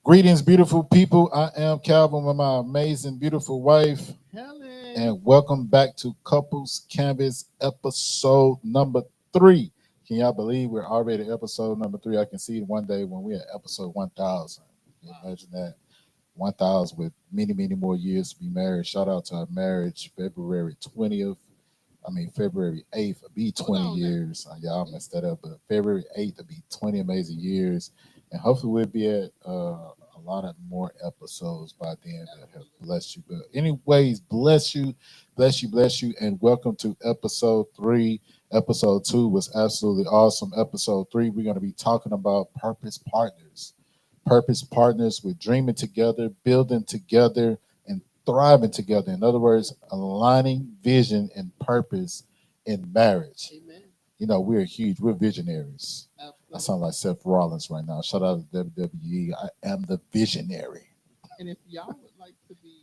Greetings, beautiful people. I am Calvin with my amazing, beautiful wife, Helen. and welcome back to Couples Canvas episode number 3. Can y'all believe we're already episode number 3? I can see one day when we're at episode 1,000. Can you imagine that? 1,000 with many, many more years to be married. Shout out to our marriage, February 20th. February 8th will be 20 years. Y'all messed that up, but February 8th will be 20 amazing years. And hopefully we'll be at a lot of more episodes by then that have blessed you. But anyways, bless you, bless you, bless you, and welcome to episode 3. Episode 2 was absolutely awesome. Episode 3, we're going to be talking about purpose partners. Purpose partners with dreaming together, building together, and thriving together. In other words, aligning vision and purpose in marriage. Amen. You know, we're visionaries. I sound like Seth Rollins right now. Shout out to WWE. I am the visionary. And if y'all would like to be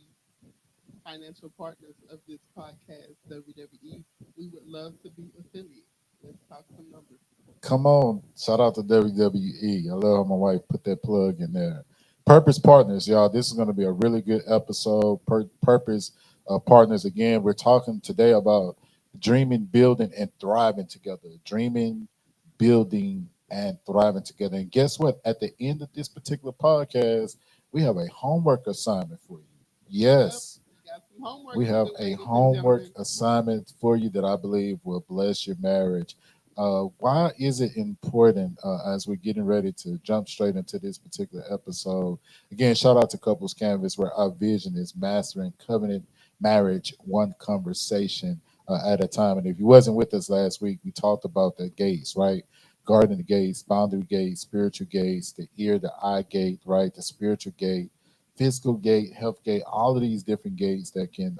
financial partners of this podcast, WWE, we would love to be affiliates. Let's talk some numbers. Come on. Shout out to WWE. I love how my wife put that plug in there. Purpose partners, y'all. This is going to be a really good episode. Purpose partners. Again, we're talking today about dreaming, building, and thriving together. Dreaming, building, and thriving together. And guess what? At the end of this particular podcast, we have a homework assignment for you. Yes. Yep, we got some homework. We to have do, a ladies and homework gentlemen. assignment for you that I believe will bless your marriage. Why is it important as we're getting ready to jump straight into this particular episode? Again, shout out to Couples Canvas, where our vision is mastering covenant marriage one conversation at a time. And if you wasn't with us last week, we talked about the gates, right? Guarding the gates, boundary gates, spiritual gates, the ear, the eye gate, right? The spiritual gate, physical gate, health gate, all of these different gates that can,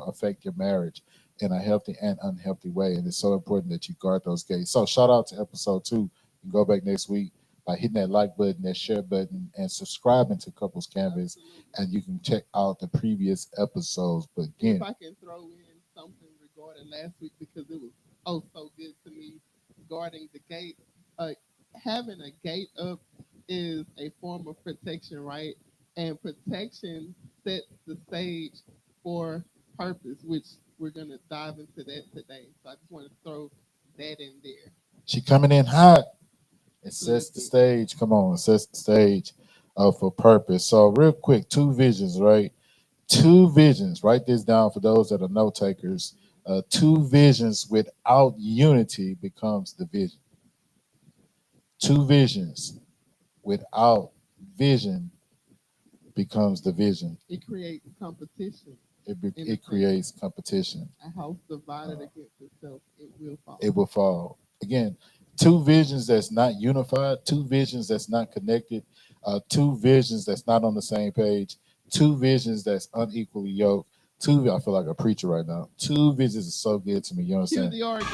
affect your marriage in a healthy and unhealthy way. And it's so important that you guard those gates. So shout out to episode 2. You can go back next week by hitting that like button, that share button, and subscribing to Couples Canvas. Absolutely. And you can check out the previous episodes. But And if again, I can throw in something regarding last week because it was so good to me guarding the gate. Uh, Having a gate up is a form of protection, right? And protection sets the stage for purpose, which we're going to dive into that today. So I just want to throw that in there. she coming in hot. It sets the Absolutely. stage. Come on, it sets the stage for purpose. So real quick, two visions, right? Two visions. Write this down for those that are note takers. Two visions without unity becomes the vision. Two visions without vision becomes the vision. It creates competition in a It family. creates competition. A house divided Uh, against itself, it will fall. it will fall. Again, two visions that's not unified, two visions that's not connected, two visions that's not on the same page, two visions that's unequally yoked. I feel like a preacher right now. Two visions is so good to me. You know what I'm Cue saying? the organ.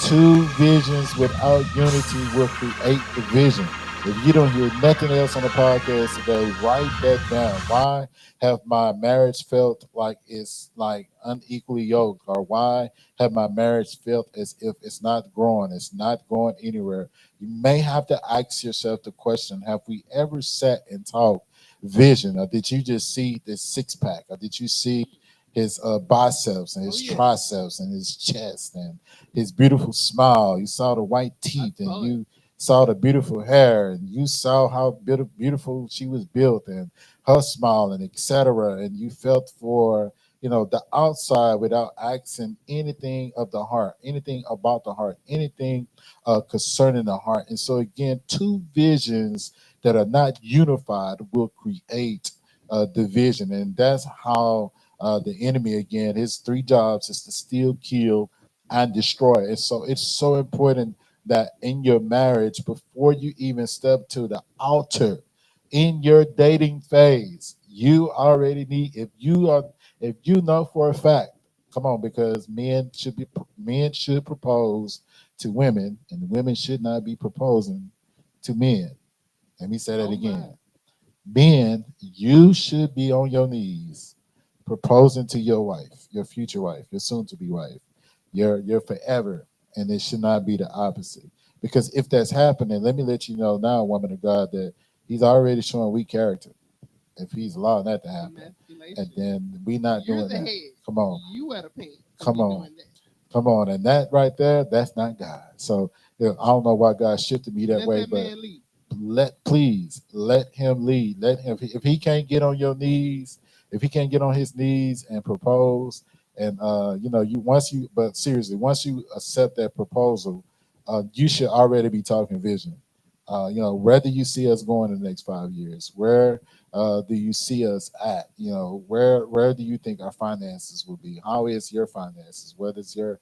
Two visions without unity will create division. If you don't hear nothing else on the podcast today, write that down. Why have my marriage felt like it's like unequally yoked? Or why have my marriage felt as if it's not growing, it's not going anywhere? You may have to ask yourself the question, have we ever sat and talked vision? Or did you just see this six pack? Or did you see his biceps and Oh his yeah, triceps and his chest and his beautiful smile? You saw the white I teeth and saw it. you saw the beautiful hair and you saw how beautiful she was built and her smile and etc. And you felt for the outside without asking anything of the heart, anything about the heart, anything concerning the heart. And so again, two visions that are not unified will create division, and that's how the enemy, again, his three jobs is to steal, kill, and destroy. And so it's so important that in your marriage, before you even step to the altar, in your dating phase, you already need, if you know for a fact, come on, because men should propose to women, and women should not be proposing to men. Let me say that Oh my. again. Men, you should be on your knees proposing to your wife, your future wife, your soon to be wife, your forever. And it should not be the opposite. Because if that's happening, let me let you know now, woman of God, that He's already showing weak character if he's allowing that to happen. And Emasculation. then we not You're doing the that. head. Come on, You wear the pants, and come we on, doing that. come on. And that right there, that's not God. So I don't know why God shifted me that Let way, that but man lead. please let him lead. Let him if he can't get on your knees, if he can't get on his knees and propose, and you once you but seriously, once you accept that proposal, you should already be talking vision. Where do you see us going in the next 5 years? Where do you see us at? Where do you think our finances will be? How is your finances? What does your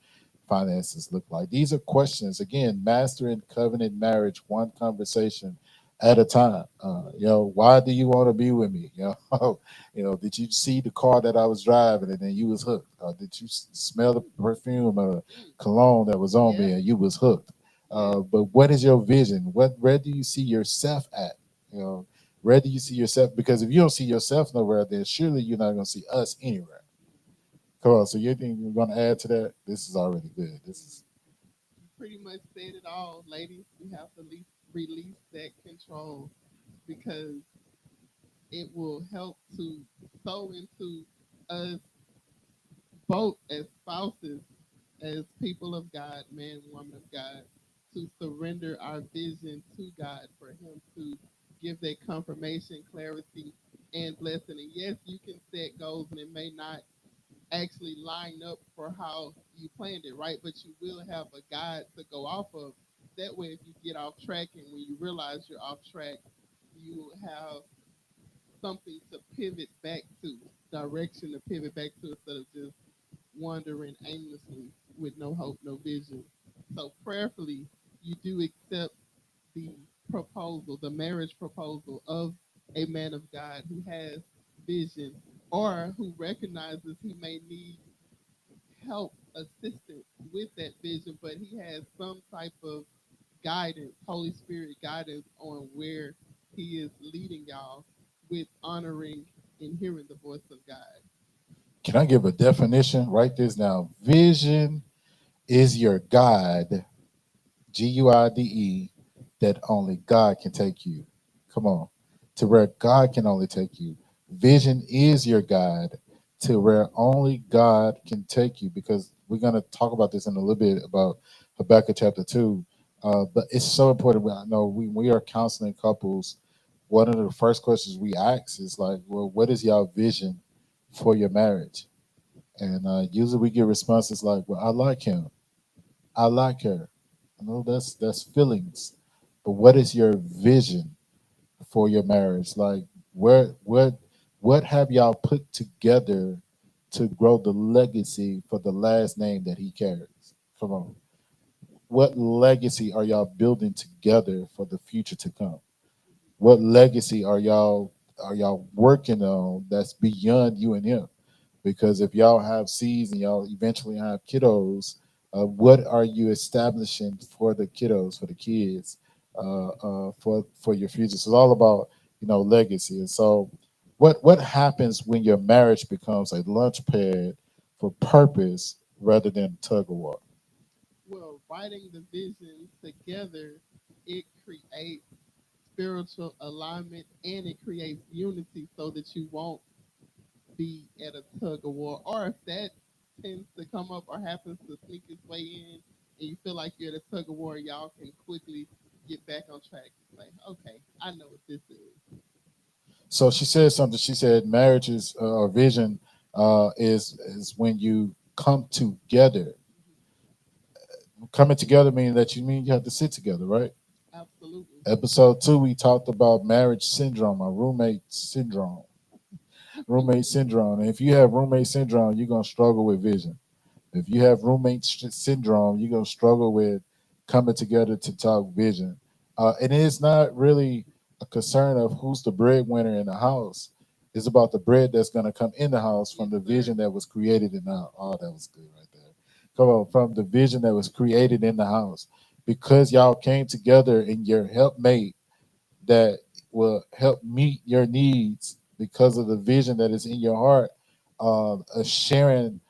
finances look like? These are questions. Again, mastering covenant marriage, one conversation at a time. Why do you want to be with me? Did you see the car that I was driving and then you was hooked? Did you smell the perfume or Mm. cologne that was on Yeah. me and you was hooked? Yeah. But what is your vision? Where do you see yourself at? Where do you see yourself? Because if you don't see yourself nowhere, then surely you're not going to see us anywhere. Come on. So you think you're going to add to that? This is already good. This is You pretty much said it all, ladies. We have to release that control because it will help to sow into us both as spouses, as people of God, man, woman of God, to surrender our vision to God for Him to give that confirmation, clarity, and blessing. And yes, you can set goals and it may not actually line up for how you planned it, right? But you will have a guide to go off of. That way, if you get off track and when you realize you're off track, you have something to pivot back to, direction to pivot back to instead of just wandering aimlessly with no hope, no vision. So prayerfully, you do accept the proposal, the marriage proposal of a man of God who has vision or who recognizes he may need help, assistance with that vision, but he has some type of guidance, Holy Spirit guidance on where he is leading y'all with honoring and hearing the voice of God. Can I give a definition? Write this down. Vision is your guide, GUIDE, that only God can take you. Come on. To where God can only take you. Vision is your guide to where only God can take you, because we're going to talk about this in a little bit about Habakkuk chapter 2. But it's so important. I know we are counseling couples. One of the first questions we ask is like, well, what is your vision for your marriage? And usually we get responses like, "Well, I like him. I like her." That's feelings. But what is your vision for your marriage? Like, what have y'all put together to grow the legacy for the last name that he carries? Come on. What legacy are y'all building together for the future to come? What legacy are y'all working on that's beyond you and him? Because if y'all have seeds and y'all eventually have kiddos, what are you establishing for the kiddos, for the kids, for your future? So it's all about legacy. And so, what happens when your marriage becomes a launch pad for purpose rather than tug of war? Well, writing the vision together, it creates spiritual alignment and it creates unity so that you won't be at a tug of war. Or if that tends to come up or happens to sneak its way in and you feel like you're at a tug of war, y'all can quickly get back on track. Like, okay, I know what this is. So she said something. She said marriage is or vision is when you come together. Coming together means that you mean you have to sit together, right? Absolutely. Episode 2, we talked about marriage syndrome or roommate syndrome. Roommate syndrome. And if you have roommate syndrome, you're gonna struggle with vision. If you have roommate syndrome, you're gonna struggle with coming together to talk vision. And it's not really a concern of who's the breadwinner in the house. It's about the bread that's gonna come in the house from Yes, the sir. vision that was created in the house. Oh, that was good right there. Come on, from the vision that was created in the house. Because y'all came together and your helpmate that will help meet your needs because of the vision that is in your heart. Sharing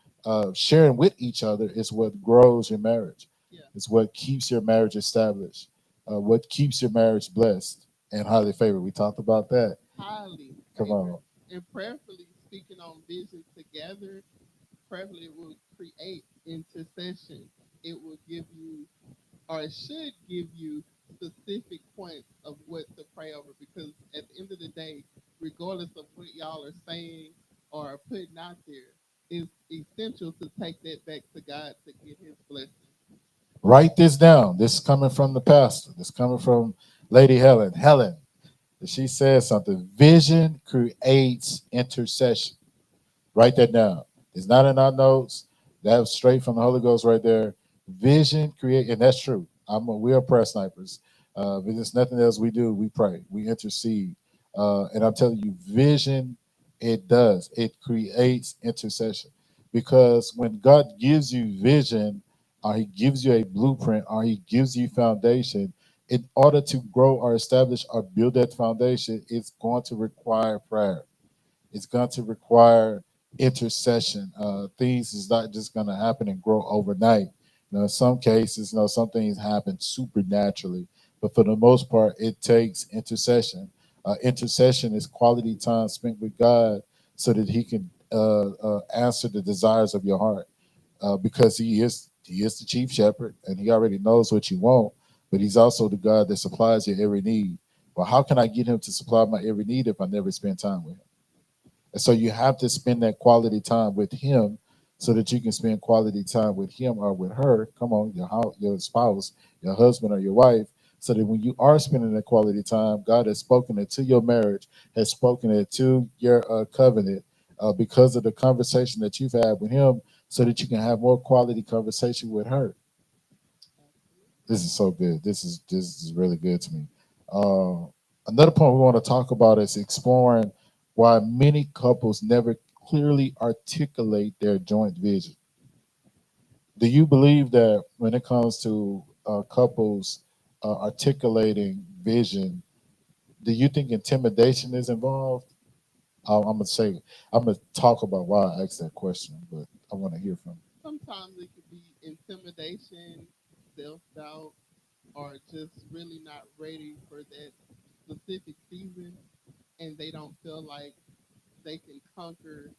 with each other is what grows your marriage. Yeah. It's what keeps your marriage established. What keeps your marriage blessed. and highly favored. We talked about that. highly Come favored. on. And prayerfully speaking on vision together, prayerfully it will create intercession. It will give you, or it should give you, specific points of what to pray over. Because at the end of the day, regardless of what y'all are saying or putting out there, it's essential to take that back to God to get His blessing. Write this down. This is coming from the pastor. This is coming from Lady Helen. Helen, she said something. Vision creates intercession. Write that down. It's not in our notes. That was straight from the Holy Ghost right there. Vision create, and that's true. We are prayer snipers. If there's nothing else we do, we pray, we intercede, and I'm telling you, vision, it does. It creates intercession because when God gives you vision, or He gives you a blueprint, or He gives you foundation, in order to grow or establish or build that foundation, it's going to require prayer. It's going to require intercession. Things is not just going to happen and grow overnight. In some cases, some things happen supernaturally, but for the most part, it takes intercession. Intercession is quality time spent with God so that He can answer the desires of your heart. Because He is the chief shepherd, and He already knows what you want. But He's also the God that supplies your every need. Well, how can I get Him to supply my every need if I never spend time with Him? And so you have to spend that quality time with Him so that you can spend quality time with him or with her. Come on, your spouse, your husband or your wife, so that when you are spending that quality time, God has spoken it to your marriage, has spoken it to your covenant because of the conversation that you've had with Him, so that you can have more quality conversation with her. This is so good. This is really good to me. Uh, Another point we want to talk about is exploring why many couples never clearly articulate their joint vision. Do you believe that when it comes to couples articulating vision, do you think intimidation is involved? I'm gonna talk about why I asked that question, but I want to hear from you. Sometimes it could be intimidation, self doubt, or just really not ready for that specific season, and they don't feel like they can conquer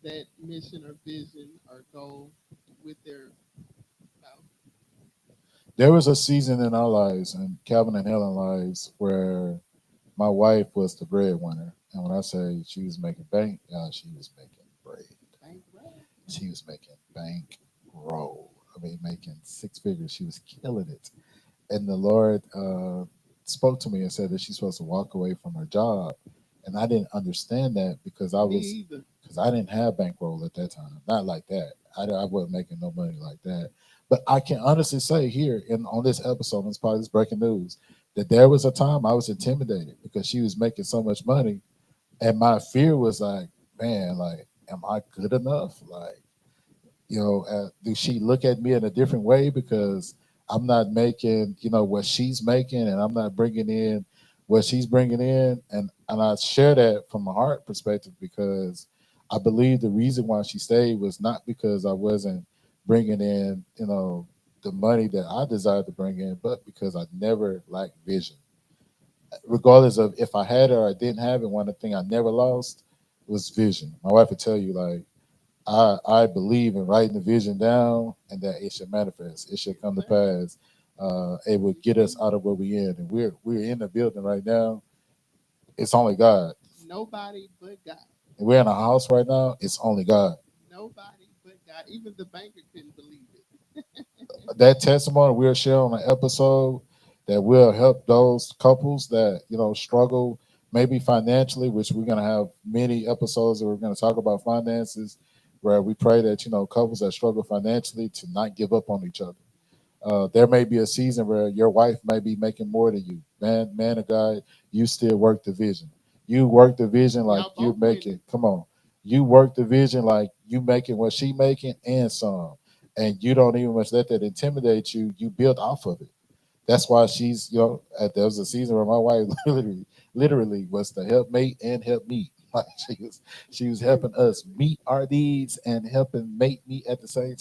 that mission or vision or goal with their spouse. There was a season in our lives, and Calvin and Helen lives, where my wife was the breadwinner, and when I say she was making bank, she was making bread. Bankrupt. She was making bank roll. I mean, making six figures. She was killing it. And the Lord spoke to me and said that she's supposed to walk away from her job, and I didn't understand that Me either. because I didn't have bankroll at that time, not like that. I wasn't making no money like that. But I can honestly say here in on this episode, it's probably this breaking news, that there was a time I was intimidated because she was making so much money, and my fear was like, man, like, am I good enough? Like, do she look at me in a different way because I'm not making, what she's making, and I'm not bringing in what she's bringing in, and I share that from a heart perspective because I believe the reason why she stayed was not because I wasn't bringing in, the money that I desired to bring in, but because I never lacked vision, regardless of if I had it or I didn't have it. One thing I never lost was vision. My wife would tell you, like, I believe in writing the vision down and that it should manifest. It should come to Exactly. pass. It would get us out of where we're in, and we're in the building right now. It's only God. Nobody but God. And we're in a house right now. It's only God. Nobody but God. Even the banker couldn't believe it. That testimony we'll share on an episode that will help those couples that struggle maybe financially, which we're going to have many episodes that we're going to talk about finances, where we pray that couples that struggle financially to not give up on each other. There may be a season where your wife may be making more than you. Man of God, you still work the vision. You work the vision like Y'all you both make winning. it. Come on. You work the vision like you making what she making and some. And you don't even much let that intimidate you. You build off of it. That's why she's, there was a season where my wife literally was the helpmate and help me. Like she was helping us meet our needs and helping mate me at the same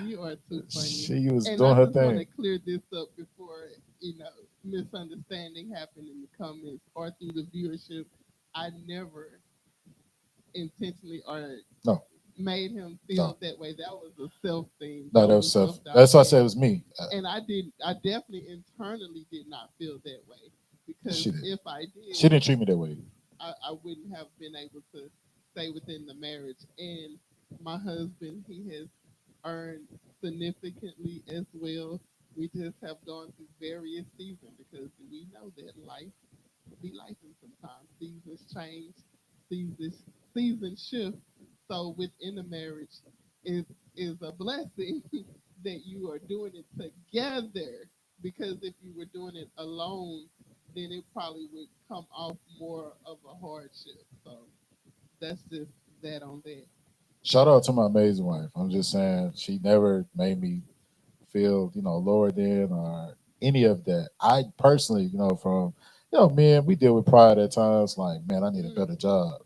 You are too funny. she was And I doing her just want to thing. clear this up before, you know. misunderstanding happened in the comments or through the viewership, I never intentionally or No, made him no, feel that way. That was a self thing. no. That That was was a self. self doubt That's why I thing. said it was me. And I didn't. I definitely internally did not feel that way because She did. if I She did, didn't treat me that way. I wouldn't have been able to stay within the marriage. And my husband, he has earned significantly as well. We just have gone through various seasons because we know that life be life and sometimes seasons change, seasons shift. So within the marriage is a blessing that you are doing it together because if you were doing it alone, then it probably would come off more of a hardship. So that's just that on that. Shout out to my amazing wife. I'm just saying she never made me feel, lower than or any of that. I personally, from man, we deal with pride at times. Like, man, I need a Mm, better job.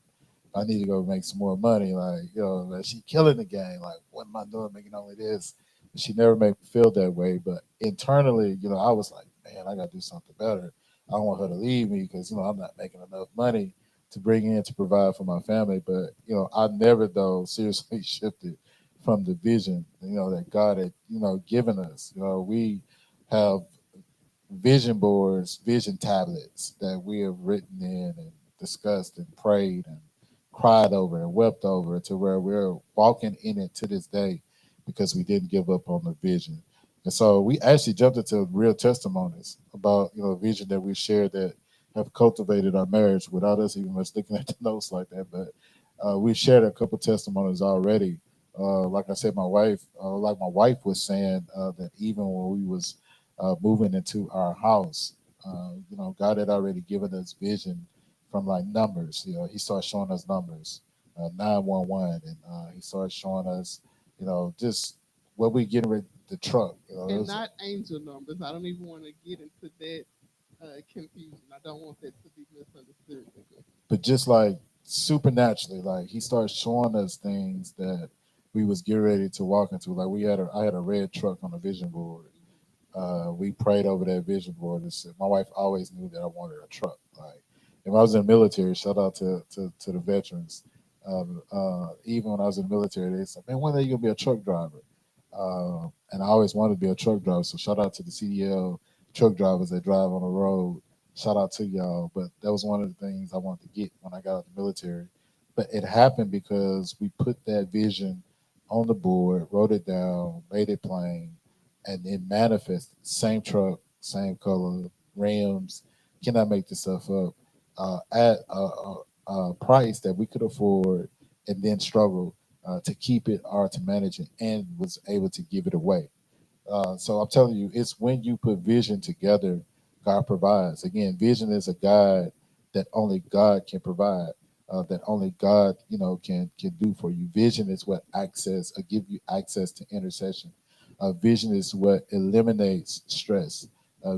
I need to go make some more money. Like, like she killing the game. Like, what am I doing making only this? She never made me feel that way. But internally, I was like, man, I got to do something better. I don't want her to leave me because, I'm not making enough money to bring in to provide for my family. But, I never, though, seriously shifted from the vision, that God had, given us. We have vision boards, vision tablets that we have written in and discussed and prayed and cried over and wept over to where we're walking in it to this day because we didn't give up on the vision. And so we actually jumped into real testimonies about, vision that we shared that have cultivated our marriage without us even much looking at the notes like that. But we've shared a couple testimonies already. Like I said, like my wife was saying, that even when we was moving into our house. God had already given us vision from like numbers. He started showing us numbers, 911, and he started showing us, just what we getting ready the truck. It and was, not angel numbers. I don't even want to get into that confusion. I don't want that to be misunderstood. but just like supernaturally, like he started showing us things that we was getting ready to walk into. Like I had a red truck on the vision board. We prayed over that vision board. And said, my wife always knew that I wanted a truck. Like if I was in the military, shout out to the veterans. Even when I was in the military, they said, "Man, one day you're gonna be a truck driver." And I always wanted to be a truck driver. So shout out to the CDL truck drivers that drive on the road. Shout out to y'all. But that was one of the things I wanted to get when I got out of the military. But it happened because we put that vision on the board, wrote it down, made it plain, and it manifested. Same truck, same color, rims. Cannot make this stuff up. At a price that we could afford, and then struggle to keep it or to manage it, and was able to give it away. So I'm telling you, it's when you put vision together, God provides. Again, vision is a guide that only God can provide. That only God, can do for you. Vision is what give you access to intercession. Vision is what eliminates stress.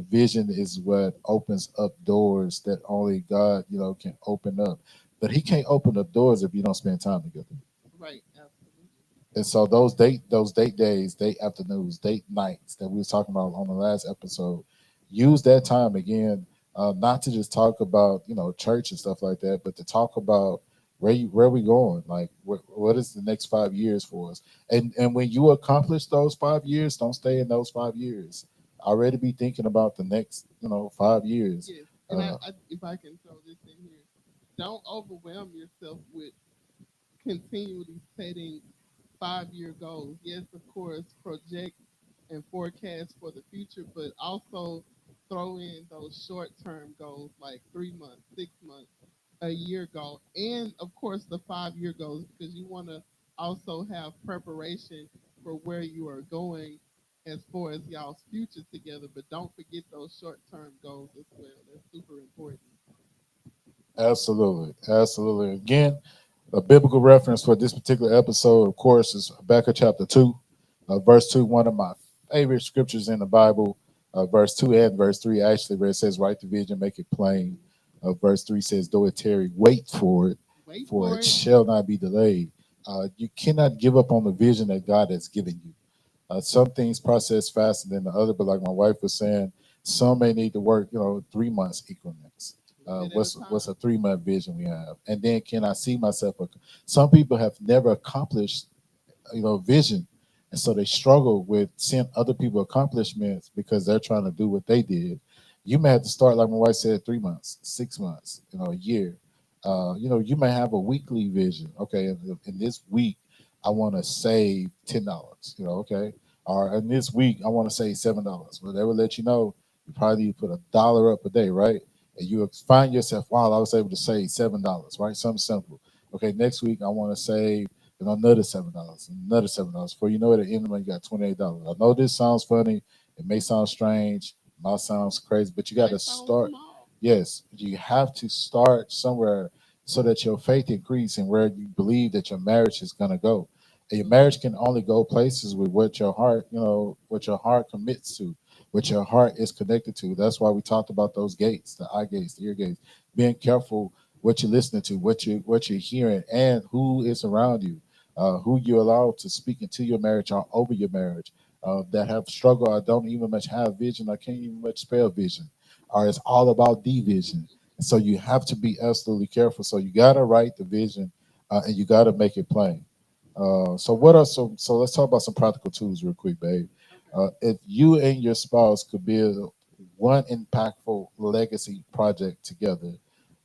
Vision is what opens up doors that only God, can open up. But He can't open up doors if you don't spend time together. Right, absolutely. And so those date days, date afternoons, date nights that we was talking about on the last episode, use that time again, not to just talk about church and stuff like that, but to talk about where we going, like what is the next 5 years for us, and when you accomplish those 5 years, don't stay in those 5 years. Already be thinking about the next 5 years. Yes, and Uh, if I can throw this in here, don't overwhelm yourself with continually setting 5 year goals. Yes, of course, project and forecast for the future, but also throw in those short term goals like 3 months, 6 months, a year goal, and of course the 5 year goals because you want to also have preparation for where you are going as far as y'all's future together. But don't forget those short term goals as well. That's super important. Absolutely, absolutely. Again, a biblical reference for this particular episode, of course, is Habakkuk chapter 2, verse 2, one of my favorite scriptures in the Bible. Verse 2 and verse 3, actually, where it says, write the vision, make it plain. Verse 3 says, though it tarry, wait Wait for for it it. shall not be delayed. You cannot give up on the vision that God has given you. Some things process faster than the other, but like my wife was saying, Some may need to work, 3 months increments. One bit at a What's a time. 3 month vision we have, and then can I see myself? Some people have never accomplished, vision, and so they struggle with seeing other people accomplishments because they're trying to do what they did. You may have to start, like my wife said, 3 months, 6 months, a year. You may have a weekly vision. Okay, in this week I want to save $10. Okay, or in this week I want to save $7. Well, they will let you know you probably need to put $1 up a day, right? And you find yourself, wow, I was able to save $7, right? Something simple. Okay, next week I want to save, another $7, another $7. Before you know it, at the end of the month, you got $28. I know this sounds funny. It may sound strange. It might sound crazy, but you got to Might sound start. small. Yes, you have to start somewhere so that your faith increase and where you believe that your marriage is going to go. And your marriage can only go places with what your heart, what your heart commits to, what your heart is connected to. That's why we talked about those gates, the eye gates, the ear gates. Being careful what you're listening to, what you're hearing, and who is around you, who you allow to speak into your marriage or over your marriage, that have struggled or don't even much have vision or can't even much spell vision, or it's all about division. And so you have to be absolutely careful. So you got to write the vision, and you got to make it plain. So what are some? So let's talk about some practical tools real quick, babe. Okay. If you and your spouse could build one impactful legacy project together,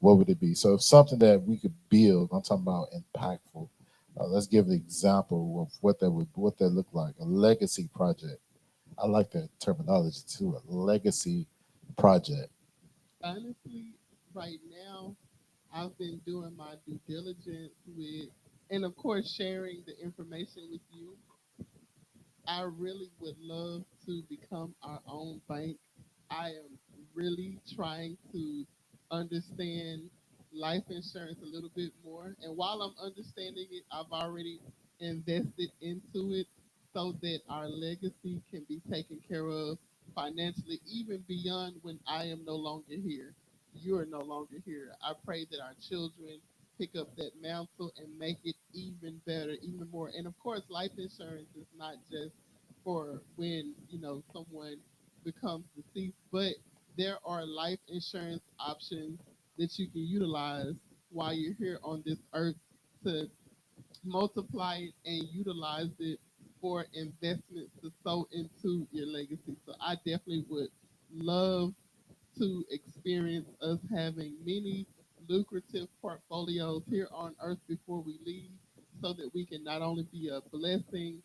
what would it be? So if something that we could build, I'm talking about impactful. Let's give an example of what that look like. A legacy project. I like that terminology too. A legacy project. Honestly, right now, I've been doing my due diligence with, and of course, sharing the information with you. I really would love to become our own bank. I am really trying to understand life insurance a little bit more. And while I'm understanding it, I've already invested into it so that our legacy can be taken care of financially, even beyond when I am no longer here. You are no longer here. I pray that our children pick up that mantle and make it even better, even more. And of course, life insurance is not just for when someone becomes deceased, but there are life insurance options that you can utilize while you're here on this earth to multiply it and utilize it for investments to sow into your legacy. So I definitely would love to experience us having many lucrative portfolios here on earth before we leave so that we can not only be a blessing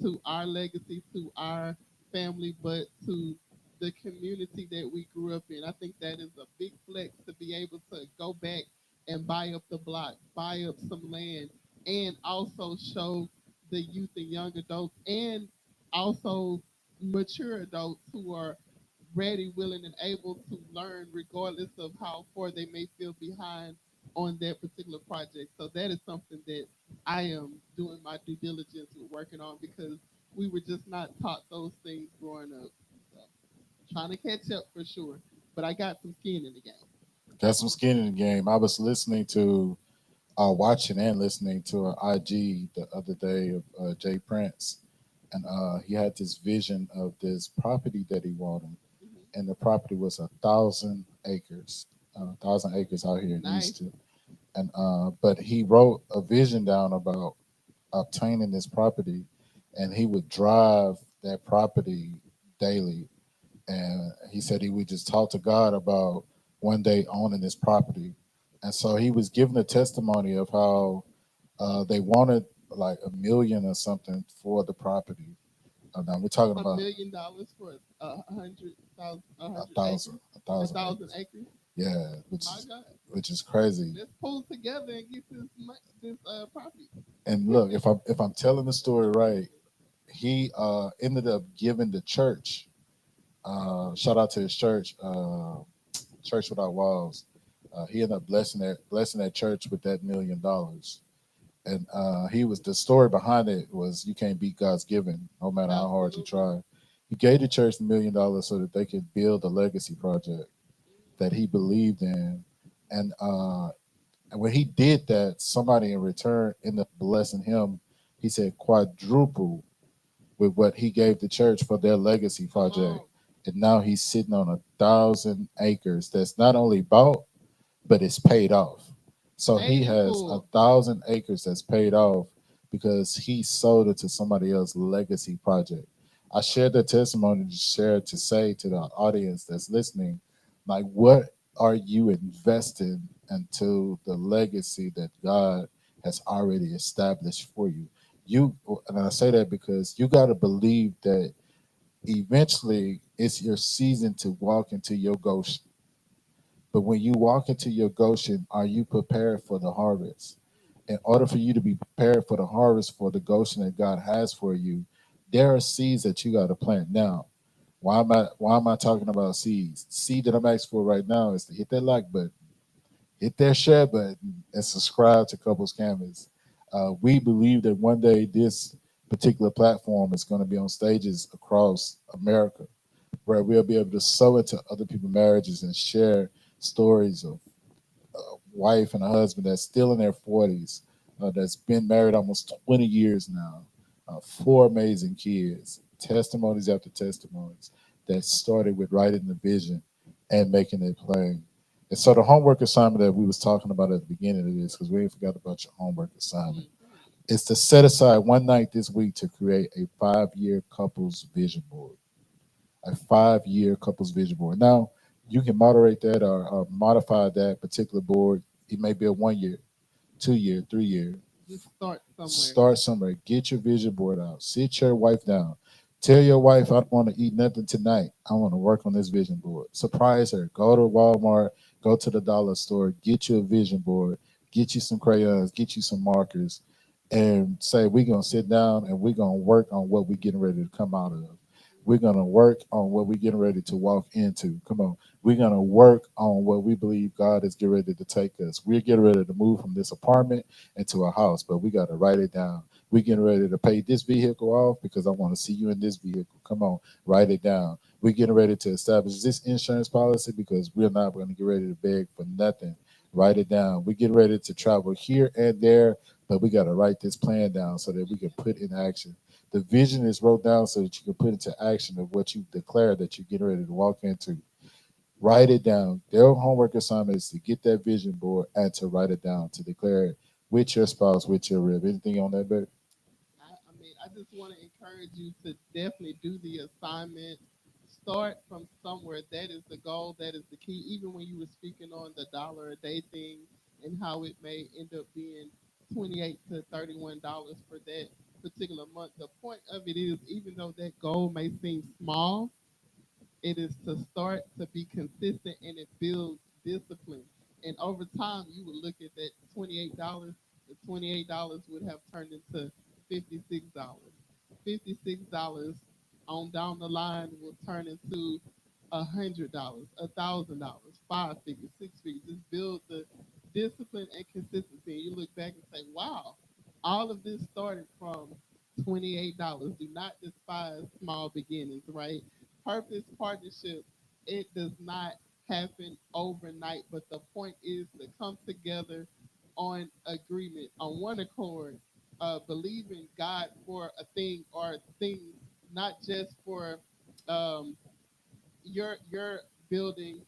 to our legacy, to our family, but to the community that we grew up in. I think that is a big flex to be able to go back and buy up the block, buy up some land, and also show the youth and young adults and also mature adults who are ready, willing, and able to learn regardless of how far they may feel behind on that particular project. So that is something that I am doing my due diligence with working on because we were just not taught those things growing up. So trying to catch up for sure. But I got some skin in the game. Got some skin in the game. I was listening to, watching and listening to an IG the other day of Jay Prince, and he had this vision of this property that he wanted, Hmm. and the property was 1,000 acres, 1,000 acres out here in Nice. Houston, and but he wrote a vision down about obtaining this property, and he would drive that property daily, and he said he would just talk to God about one day owning this property, and so he was giving a testimony of how they wanted like 1 million or something for the property. Now we're talking about $1 million for a hundred thousand, a a hundred thousand, acres, a a thousand thousand acres. acres. Yeah, My God, which is crazy. let's pull together and get this property. And look, if I'm telling the story right, he ended up giving the church. Shout out to his church, Church Without Walls. He ended up blessing that church with that $1 million. And he was the story behind it was you can't beat God's giving, no matter how hard you Absolutely. try. He gave the church $1 million so that they could build a legacy project that he believed in, and when he did that, somebody in return ended up blessing him. He said quadruple with what he gave the church for their legacy Come project. on. and now he's sitting on 1,000 acres that's not only bought, but it's paid off. So he Paid in has a full. 1,000 acres that's paid off because he sold it to somebody else's legacy project. I shared the testimony to share to say to the audience that's listening, like, what are you investing into the legacy that God has already established for you? You, and I say that because you got to believe that eventually it's your season to walk into your Goshen. But when you walk into your Goshen, are you prepared for the harvest? In order for you to be prepared for the harvest for the Goshen that God has for you, there are seeds that you got to plant now. Why am I talking about seeds? Seed that I'm asking for right now is to hit that like button, hit that share button, and subscribe to Couples Canvas. We believe that one day this particular platform is going to be on stages across America where we'll be able to sow into other people's marriages and share stories of a wife and a husband that's still in their 40s, that's been married almost 20 years now, four amazing kids, testimonies after testimonies that started with writing the vision and making it plain. And so the homework assignment that we was talking about at the beginning of this, because we ain't forgot about your homework assignment, Mhm. is to set aside one night this week to create a 5 year couples vision board. A 5 year couples vision board. Now, you can moderate that or modify that particular board. It may be a 1 year, 2 year, 3 year. Just start somewhere. Start somewhere. Get your vision board out. Sit your wife down. Tell your wife, I don't want to eat nothing tonight. I want to work on this vision board. Surprise her. Go to Walmart, go to the dollar store, get you a vision board, get you some crayons, get you some markers, and say, we're going to sit down and we're going to work on what we're getting ready to come out of. We're going to work on what we're getting ready to walk into. Come on. We're going to work on what we believe God is getting ready to take us. We're getting ready to move from this apartment into a house, but we got to write it down. We getting ready to pay this vehicle off because I want to see you in this vehicle. Come on, write it down. We getting ready to establish this insurance policy because we're not going to get ready to beg for nothing. Write it down. We get ready to travel here and there, but we got to write this plan down so that we can put in action. The vision is wrote down so that you can put into action of what you declare that you're getting ready to walk into. Write it down. Their homework assignment is to get that vision board and to write it down, to declare it with your spouse, with your rib. Anything on that, babe? I just want to encourage you to definitely do the assignment. Start from somewhere. That is the goal. That is the key. Even when you were speaking on the dollar a day thing and how it may end up being $28 to $31 for that particular month. The point of it is, even though that goal may seem small, it is to start to be consistent and it builds discipline. And over time, you would look at that $28. The $28 would have turned into $56. $56 on down the line will turn into $100, $1,000, 5 figures, 6 figures. Just build the discipline and consistency. And you look back and say, wow, all of this started from $28. Do not despise small beginnings, right? Purpose partnership, it does not happen overnight, but the point is to come together on agreement, on one accord, believing God for a thing or things, not just for um, your building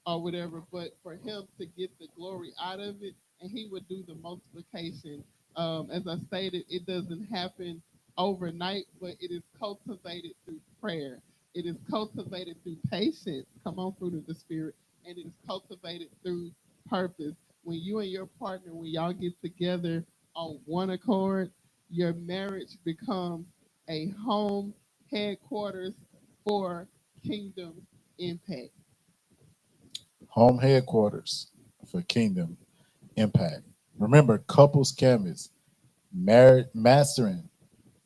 or whatever, but for him to get the glory out of it, and he would do the multiplication. As I stated, it doesn't happen overnight, but it is cultivated through prayer. It is cultivated through patience. Come on, fruit of the spirit, and it is cultivated through purpose. When you and your partner, when y'all get together on one accord, your marriage becomes a home headquarters for kingdom impact. Home headquarters for Kingdom Impact. Remember, couples canvas, marriage mastering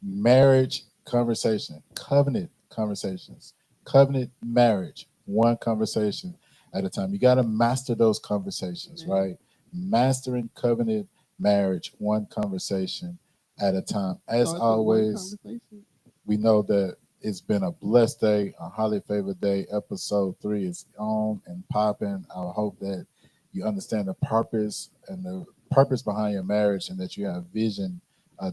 marriage conversation, covenant conversations, covenant marriage, one conversation at a time. You got to master those conversations, Amen. right? Mastering covenant marriage, one conversation at a time. As Starts with one always, conversation. we know that it's been a blessed day, a highly favored day. Episode 3 is on and popping. I hope that you understand the purpose and the purpose behind your marriage and that you have vision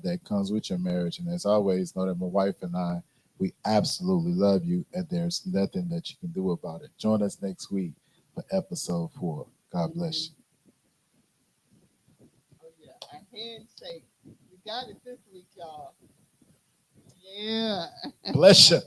that comes with your marriage. And as always, know that my wife and I, We absolutely love you, and there's nothing that you can do about it. Join us next week for episode 4. God bless you. Oh yeah, a handshake. We got it this week, y'all. Yeah. Bless you.